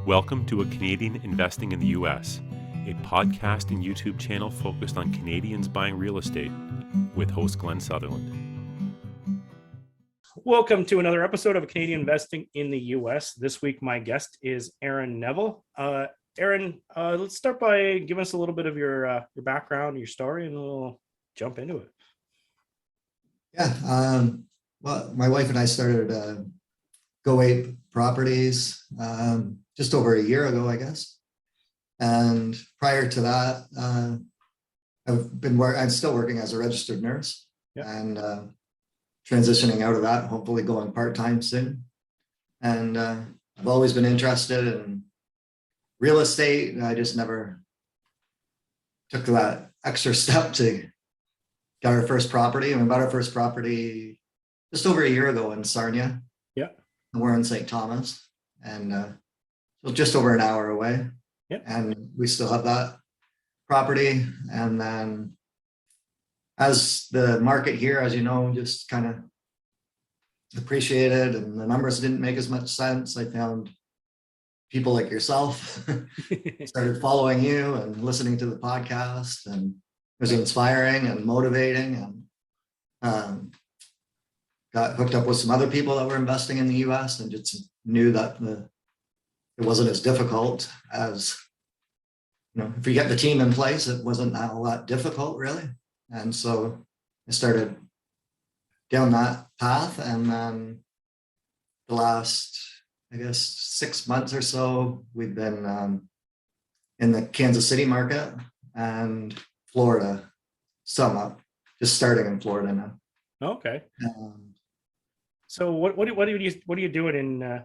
Welcome to A Canadian Investing in the U.S., a podcast and YouTube channel focused on Canadians buying real estate with host Glenn Sutherland. Welcome to another episode of Canadian Investing in the U.S. This week, my guest is Aaron Neville. Aaron, let's start by giving us a little bit of your background, your story, and we'll jump into it. Yeah, well, my wife and I started Go8 Properties just over a year ago, I guess. And prior to that, I'm still working as a registered nurse, and transitioning out of that, hopefully going part-time soon. And I've always been interested in real estate, and I just never took that extra step to get our first property. And we bought our first property just over a year ago in Sarnia. Yeah. We're in St. Thomas, and so just over an hour away. Yeah. And we still have that property. And then as the market here, as you know, just kind of appreciated and the numbers didn't make as much sense, I found people like yourself, started following you and listening to the podcast, and it was inspiring and motivating, and got hooked up with some other people that were investing in the US, and just knew that it wasn't as difficult as, if you get the team in place, it wasn't all that difficult really. And so I started down that path, and then the last, I guess, 6 months or so, we've been in the Kansas City market and Florida, just starting in Florida now. Okay. So what are you doing in?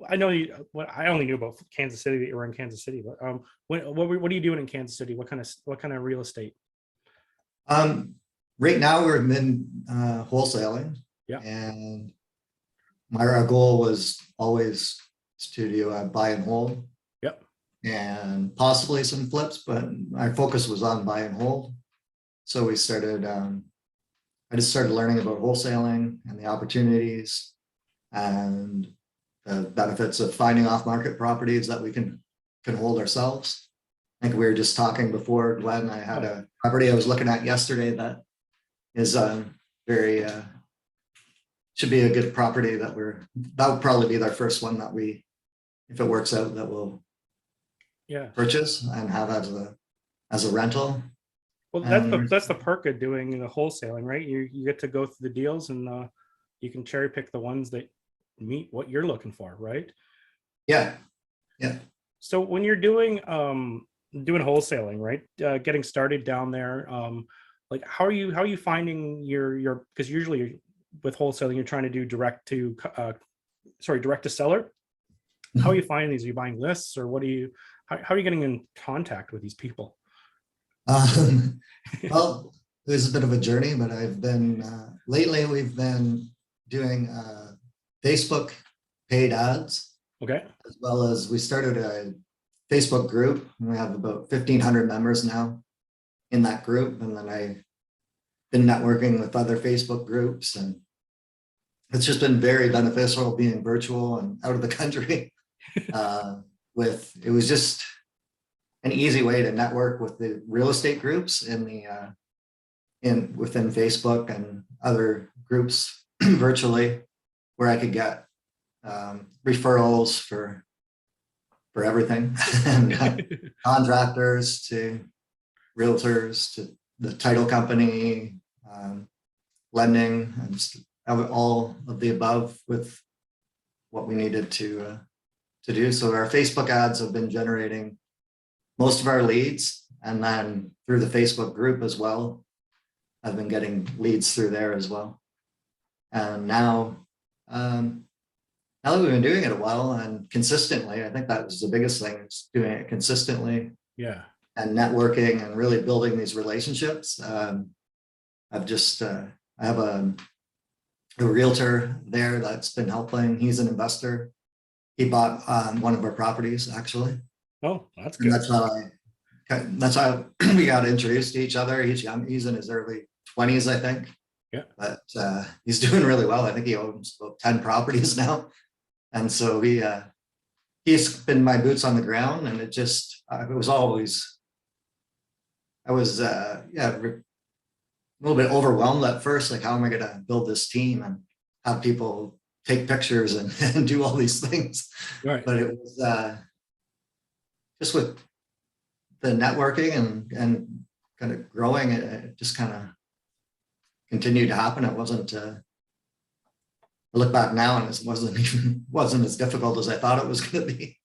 I know I only knew about Kansas City, that you were in Kansas City, but what are you doing in Kansas City? What kind of real estate? Right now we're in wholesaling. Yeah. And our goal was always to do buy and hold. Yep. And possibly some flips, but our focus was on buy and hold. So we started. I just started learning about wholesaling and the opportunities and the benefits of finding off-market properties that we can hold ourselves. I think we were just talking before, Glenn. I had a property I was looking at yesterday that is very should be a good property that would probably be our first one that we, if it works out, that we'll purchase and have as a rental. Well, that's the perk of doing the wholesaling, right? You get to go through the deals, and you can cherry pick the ones that meet what you're looking for, right? Yeah. So when you're doing wholesaling, right? Getting started down there, like how are you finding your because usually with wholesaling you're trying to do direct to seller. How are you finding these? Are you buying lists, or how are you getting in contact with these people? Well, it was a bit of a journey, but I've been lately we've been doing Facebook paid ads. Okay. As well as we started a Facebook group, and we have about 1,500 members now in that group. And then I've been networking with other Facebook groups, and it's just been very beneficial being virtual and out of the country. It was just an easy way to network with the real estate groups within Facebook and other groups virtually, where I could get referrals for everything, and contractors to realtors to the title company, lending, and all of the above with what we needed to do. So our Facebook ads have been generating most of our leads, and then through the Facebook group as well, I've been getting leads through there as well. And now that we've been doing it a while and consistently, I think that was the biggest thing, is doing it consistently. Yeah. And networking and really building these relationships. I have a realtor there that's been helping. He's an investor. He bought one of our properties, actually. Oh, that's good. And that's how we got introduced to each other. He's young. He's in his early 20s, I think. Yeah. But he's doing really well. I think he owns about 10 properties now. And so he's been my boots on the ground, and it was always, I was, a little bit overwhelmed at first, like, how am I going to build this team and have people take pictures and do all these things? Right. But it was just with the networking and kind of growing, it just kind of continued to happen. It wasn't, I look back now and it wasn't as difficult as I thought it was going to be.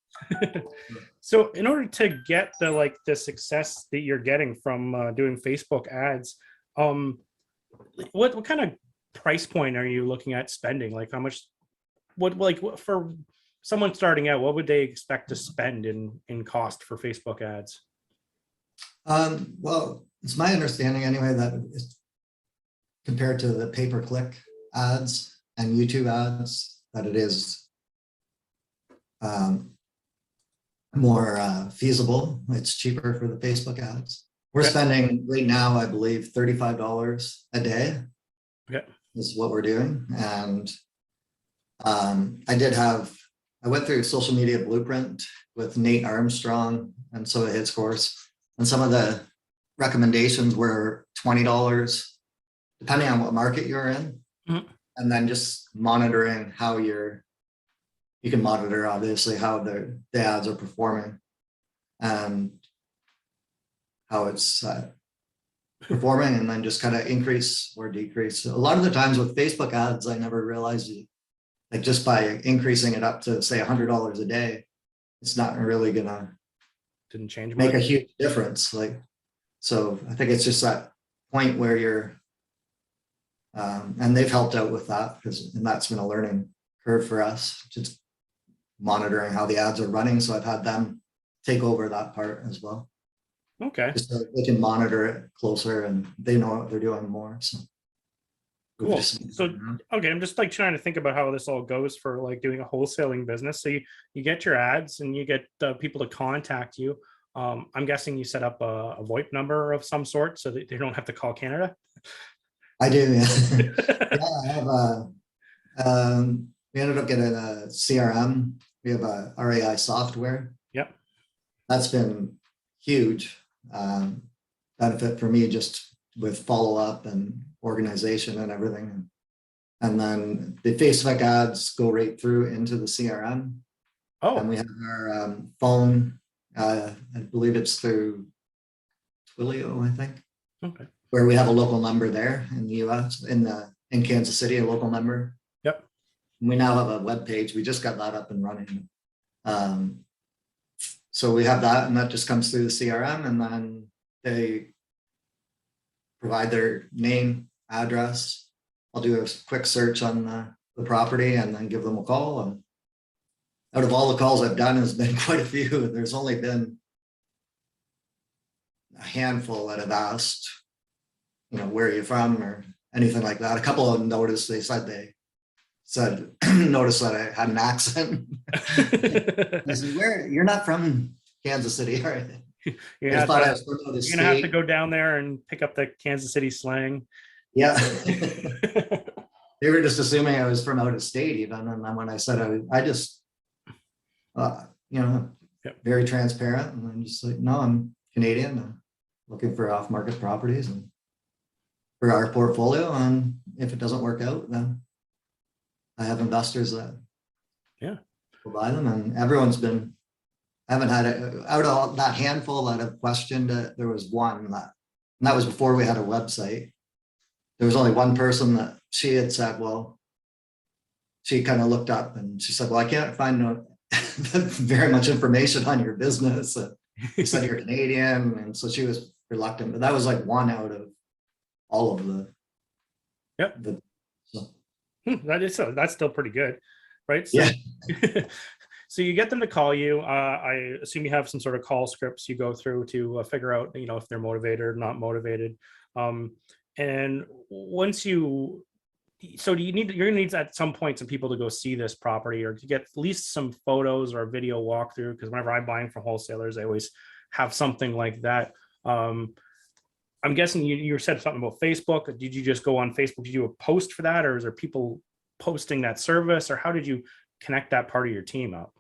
So in order to get the success that you're getting from doing Facebook ads, what kind of price point are you looking at spending? Like how much, what for someone starting out, what would they expect to spend in cost for Facebook ads? Well, it's my understanding anyway that it's compared to the pay-per-click ads and YouTube ads, that it is more feasible. It's cheaper for the Facebook ads. We're spending right now, I believe, $35 a day. Okay. Is what we're doing. And I went through Social Media Blueprint with Nate Armstrong and some of his course, and some of the recommendations were $20, depending on what market you're in. Mm-hmm. And then just monitoring how you can monitor obviously how the ads are performing and how it's performing, and then just kind of increase or decrease. A lot of the times with Facebook ads, I never realized it, like just by increasing it up to say $100 a day, it's not really gonna Didn't change make much. a huge difference. Like, so I think it's just that point where you're, and they've helped out with that, and that's been a learning curve for us, just monitoring how the ads are running. So I've had them take over that part as well. Okay. Just so they can monitor it closer and they know what they're doing more. So Cool. So, okay, I'm just like trying to think about how this all goes for like doing a wholesaling business. So you get your ads and you get people to contact you. I'm guessing you set up a VoIP number of some sort so that they don't have to call Canada. I do, yeah. Yeah, I have we ended up getting a CRM. We have a RAI software. Yep. That's been huge benefit for me, just with follow-up and organization and everything. And then the Facebook ads go right through into the CRM. Oh. And we have our phone, I believe it's through Twilio, I think. Okay. Where we have a local number there in the US, in Kansas City, a local number. Yep. And we now have a web page. We just got that up and running. So we have that, and that just comes through the CRM, and then they provide their name, address. I'll do a quick search on the property and then give them a call. And out of all the calls I've done, has been quite a few. There's only been a handful that have asked, where are you from or anything like that. A couple of them noticed, they said notice that I had an accent. I said, you're not from Kansas City, are you? You're gonna have to go down there and pick up the Kansas City slang. Yeah. They were just assuming I was from out of state even. And then when I said I just, very transparent. And I'm just like, no, I'm Canadian. I'm looking for off-market properties and for our portfolio. And if it doesn't work out, then I have investors that will buy them. And everyone's been, I haven't had it out of that handful that have questioned it. There was one and that was before we had a website. There was only one person that she had said, well, she kind of looked up and she said, well, I can't find very much information on your business. You said you're Canadian. And so she was reluctant, but that was like one out of all of the. Yep. That's still pretty good, right? So, yeah. So you get them to call you. I assume you have some sort of call scripts you go through to figure out, if they're motivated or not motivated. And once you're gonna need at some point some people to go see this property or to get at least some photos or a video walkthrough. Because whenever I'm buying from wholesalers, I always have something like that. I'm guessing you said something about Facebook. Did you just go on Facebook? Did you do a post for that, or is there people posting that service, or how did you connect that part of your team up?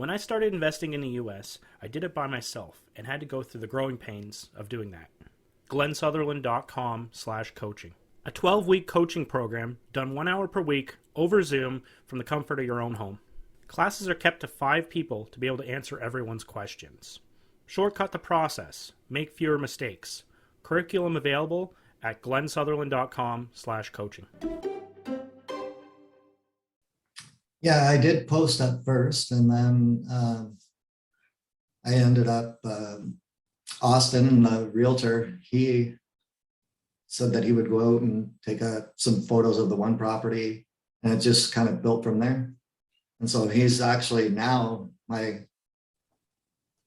When I started investing in the US, I did it by myself and had to go through the growing pains of doing that. GlennSutherland.com/coaching. A 12-week coaching program done 1 hour per week over Zoom from the comfort of your own home. Classes are kept to 5 people to be able to answer everyone's questions. Shortcut the process. Make fewer mistakes. Curriculum available at GlennSutherland.com/coaching. Yeah, I did post at first, and then I ended up, Austin, the realtor, he said that he would go out and take some photos of the one property, and it just kind of built from there. And so he's actually now my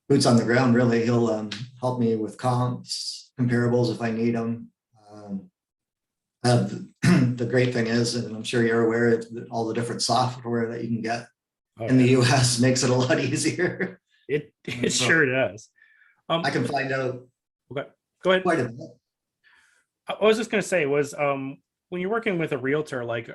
boots on the ground, really. He'll help me with comps, comparables if I need them. The great thing is, and I'm sure you're aware, all the different software that you can get in the US makes it a lot easier. It sure does. I can find out. Okay, go ahead. Quite a bit. I was just going to say was when you're working with a realtor, like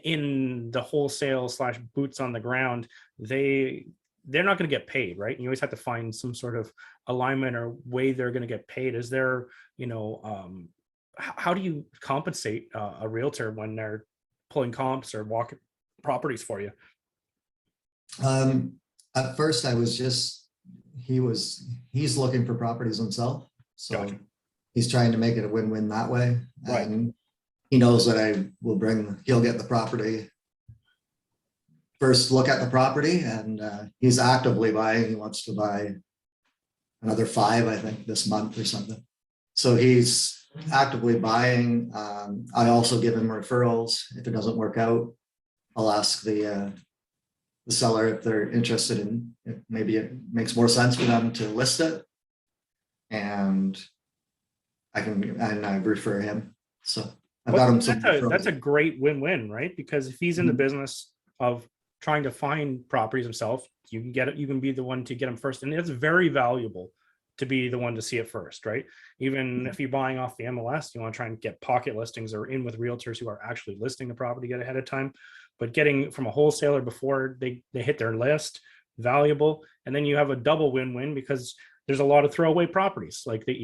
in the wholesale / boots on the ground, they're not going to get paid, right? You always have to find some sort of alignment or way they're going to get paid. Is there, how do you compensate a realtor when they're pulling comps or walking properties for you? At first I was just, he's looking for properties himself. So Gotcha. He's trying to make it a win-win that way. Right. And he knows that he'll get the property, first look at the property, and he's actively buying. He wants to buy another 5, I think, this month or something. So he's actively buying. I also give him referrals. If it doesn't work out, I'll ask the seller if they're interested in, if maybe it makes more sense for them to list it, and I refer him. So I've got him some referrals. That's a great win-win, right? Because if he's in the business of trying to find properties himself, you can be the one to get him first, and it's very valuable to be the one to see it first, right? Even if you're buying off the MLS, you want to try and get pocket listings or in with realtors who are actually listing the property ahead of time. But getting from a wholesaler before they hit their list, valuable. And then you have a double win-win, because there's a lot of throwaway properties like that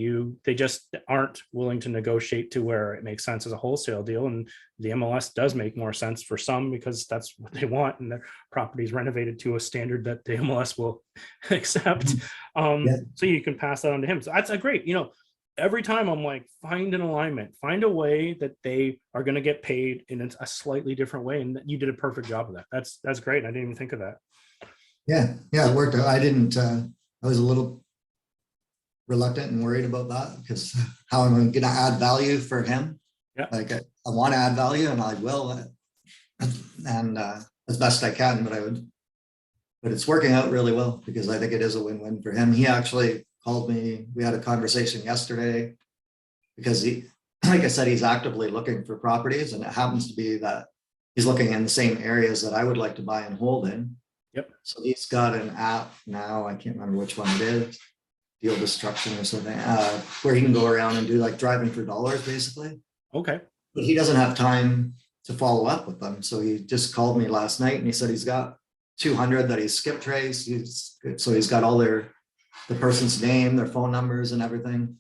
they just aren't willing to negotiate to where it makes sense as a wholesale deal. And the MLS does make more sense for some because that's what they want, and their property's renovated to a standard that the MLS will accept. So you can pass that on to him. So that's a great, every time I'm like, find an alignment, find a way that they are going to get paid in a slightly different way. And you did a perfect job of that. That's great. I didn't even think of that. Yeah, it worked out. I was a little reluctant and worried about that, because how am I going to add value for him? Yeah. Like I want to add value, and I will, and as best I can, but it's working out really well, because I think it is a win-win for him. He actually called me. We had a conversation yesterday, because like I said, he's actively looking for properties, and it happens to be that he's looking in the same areas that I would like to buy and hold in. Yep. So he's got an app now. I can't remember which one it is. Deal Destruction or something, where he can go around and do like driving for dollars, basically. Okay. But he doesn't have time to follow up with them. So he just called me last night, and he said he's got 200 that he's skip traced. So he's got all the person's name, their phone numbers and everything.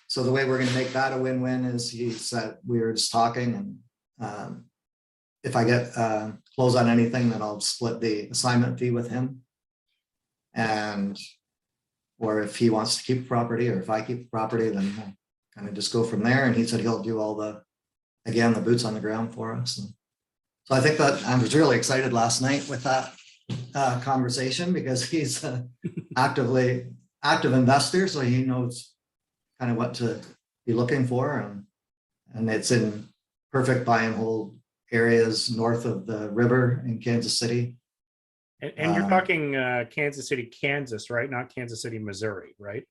So the way we're going to make that a win-win is, he said, we were just talking, and if I get close on anything, then I'll split the assignment fee with him. Or if he wants to keep the property, or if I keep the property, then we'll kind of just go from there. And he said he'll do all the boots on the ground for us. And so I think that I was really excited last night with that conversation, because he's an active investor, so he knows kind of what to be looking for, and it's in perfect buy and hold areas north of the river in Kansas City. And you're talking Kansas City, Kansas, right? Not Kansas City, Missouri, right?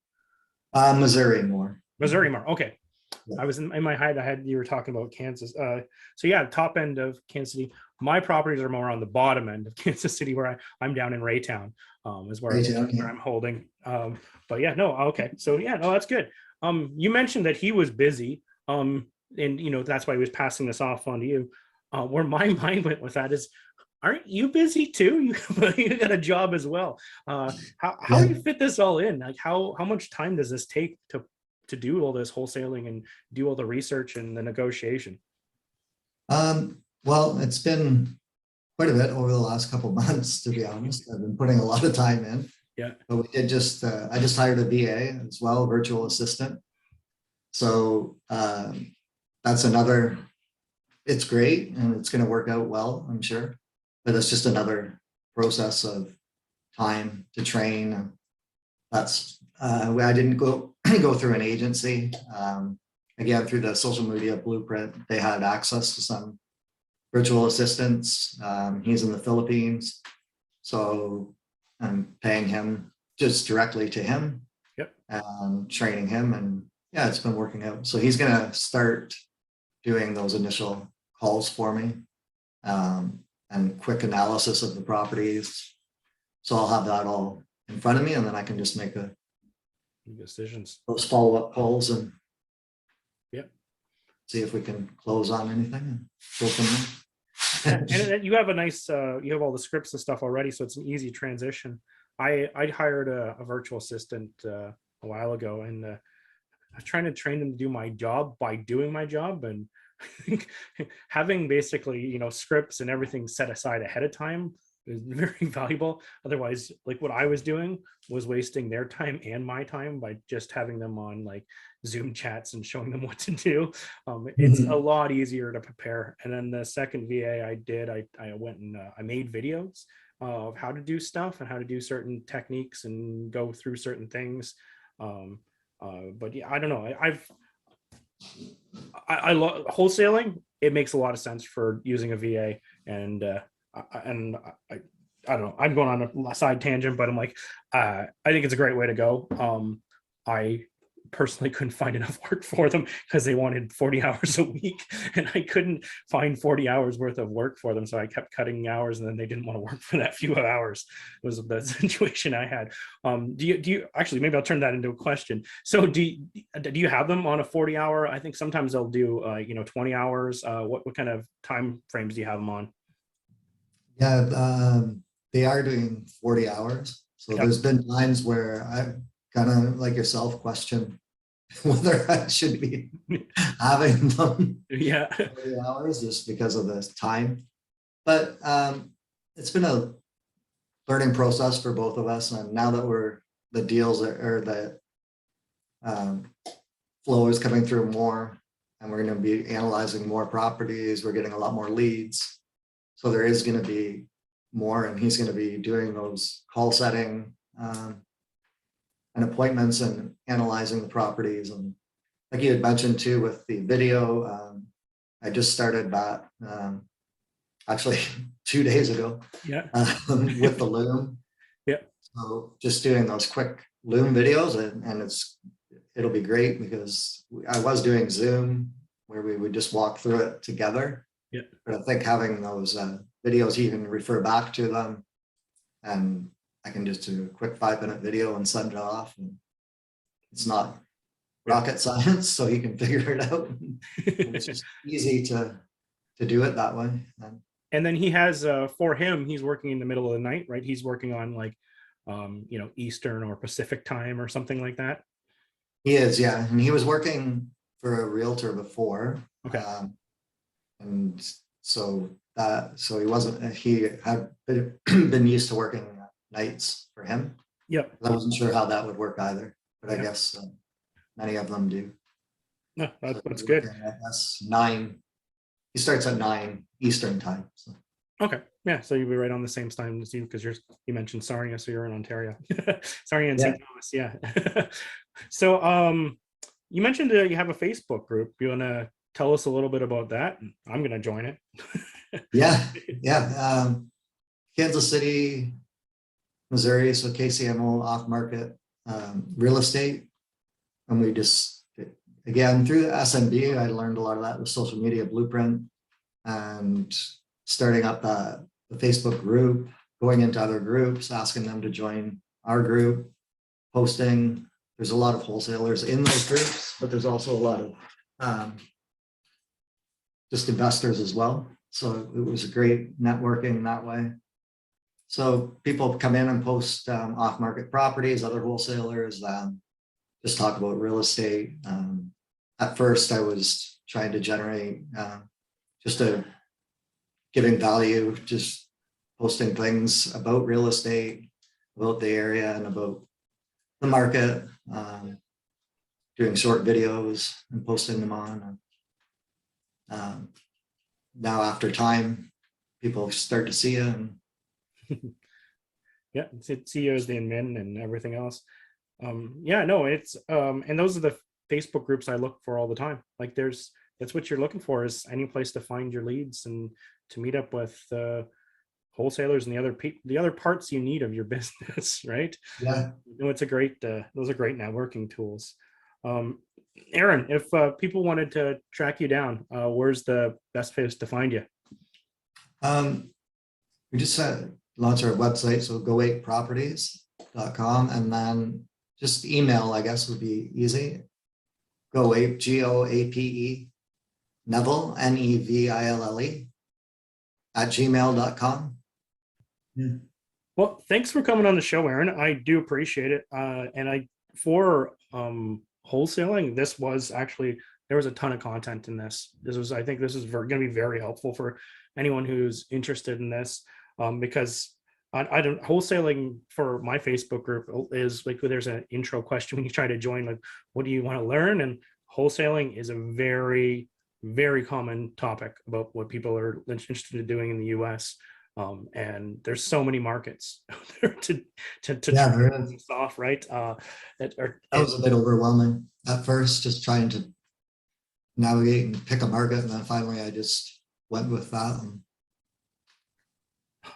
Missouri more. Missouri more. Okay. Yeah. I was in my head, you were talking about Kansas. So yeah, top end of Kansas City. My properties are more on the bottom end of Kansas City, where I'm down in Raytown, is where I'm holding. But yeah, no, okay. So yeah, no, that's good. You mentioned that he was busy, and that's why he was passing this off on to you. Where my mind went with that is, aren't you busy too? You got a job as well. How do you fit this all in? Like how much time does this take to do all this wholesaling and do all the research and the negotiation? Well, it's been quite a bit over the last couple of months, to be honest. I've been putting a lot of time in. Yeah. But we did I just hired a VA as well, virtual assistant. So that's another, it's great and it's going to work out well, I'm sure. But it's just another process of time to train. That's I didn't go through an agency. Again, through the social media blueprint, they had access to some virtual assistants. He's in the Philippines, so I'm paying him just directly to him. Yep. And training him, and yeah, it's been working out. So he's gonna start doing those initial calls for me, and quick analysis of the properties. So I'll have that all in front of me, and then I can just make Decisions. those follow-up calls and Yep. see if we can close on anything and go from there. And you have a nice, you have all the scripts and stuff already, so it's an easy transition. I hired a virtual assistant a while ago, and I was trying to train them to do my job by doing my job, and having basically, scripts and everything set aside ahead of time is very valuable. Otherwise, like what I was doing was wasting their time and my time by just having them on like Zoom chats and showing them what to do. It's a lot easier to prepare. And then the second VA I did, I went and I made videos of how to do stuff and how to do certain techniques and go through certain things. But yeah, I don't know. I love wholesaling. It makes a lot of sense for using a VA, and I don't know, I'm going on a side tangent, but I'm like, I think it's a great way to go. I personally couldn't find enough work for them because they wanted 40 hours a week, and I couldn't find 40 hours worth of work for them. So I kept cutting hours, and then they didn't want to work for that few hours. It was the situation I had. Do you actually, maybe I'll turn that into a question. So do you have them on a 40-hour? I think sometimes they'll do 20 hours. What kind of time frames do you have them on? Yeah, they are doing 40 hours. So there's been times where I kind of, like yourself, question whether I should be having them 40 hours just because of the time. But it's been a learning process for both of us. And now that the deals or the flow is coming through more, and we're going to be analyzing more properties, we're getting a lot more leads. So there is going to be more, and he's going to be doing those call setting and appointments and analyzing the properties. And like you had mentioned too, with the video, I just started that actually 2 days ago. Yeah. With the Loom. Yeah. So just doing those quick Loom videos, and it'll be great because I was doing Zoom where we would just walk through it together. Yeah. But I think having those videos, you can refer back to them, and I can just do a quick 5-minute video and send it off. And it's not rocket science, so he can figure it out. It's just easy to do it that way. And then he has, for him, he's working in the middle of the night, right? He's working on like, Eastern or Pacific time or something like that. He is, yeah. And he was working for a realtor before. Okay. And so he had been used to working nights for him. Yep. I wasn't sure how that would work either, but I guess many of them do. No, that's good. That's 9. He starts at 9 Eastern time. So. Okay. Yeah. So you'll be right on the same time as you, because you mentioned Sarnia, so you're in Ontario. Sarnia and St. Thomas. Yeah. So you mentioned you have a Facebook group. You want to tell us a little bit about that? I'm going to join it. Yeah. Kansas City, Missouri, so KCMO off-market real estate. And we just, again, through the SMB, I learned a lot of that with social media blueprint, and starting up the Facebook group, going into other groups, asking them to join our group, posting. There's a lot of wholesalers in those groups, but there's also a lot of just investors as well. So it was a great networking that way. So people come in and post off-market properties, other wholesalers, just talk about real estate. At first, I was trying to generate giving value, just posting things about real estate, about the area and about the market, doing short videos and posting them on. Now after time, people start to see you. And yeah, see you as the admin and everything else. Yeah, no, it's and those are the Facebook groups I look for all the time. Like that's what you're looking for, is any place to find your leads and to meet up with wholesalers and the other parts you need of your business, right? yeah, No, it's a great those are great networking tools. Aaron, if people wanted to track you down, where's the best place to find you? we just launched our website, so go8properties.com, and then just email, I guess, would be easy. Go8, GOAPE, Neville, NEVILLE, @gmail.com. Yeah. Well, thanks for coming on the show, Aaron. I do appreciate it. And for wholesaling, there was a ton of content in this. I think this is going to be very helpful for anyone who's interested in this, because I don't wholesaling for my Facebook group is like, there's an intro question when you try to join, like, what do you want to learn? And wholesaling is a very, very common topic about what people are interested in doing in the US. And there's so many markets out there to try this off, right? That was a bit overwhelming at first, just trying to navigate and pick a market, and then finally I just went with that and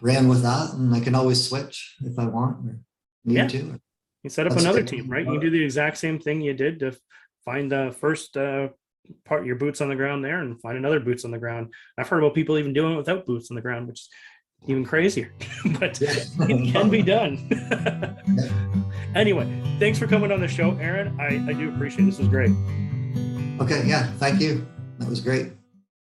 ran with that, and I can always switch if I want or need to. You set up another team, right? You do the exact same thing you did to find the first part, your boots on the ground there, and find another boots on the ground. I've heard about people even doing it without boots on the ground, which is even crazier, but it can be done. Anyway, thanks for coming on the show, Aaron. I do appreciate it. This was great. Okay, yeah, thank you. That was great.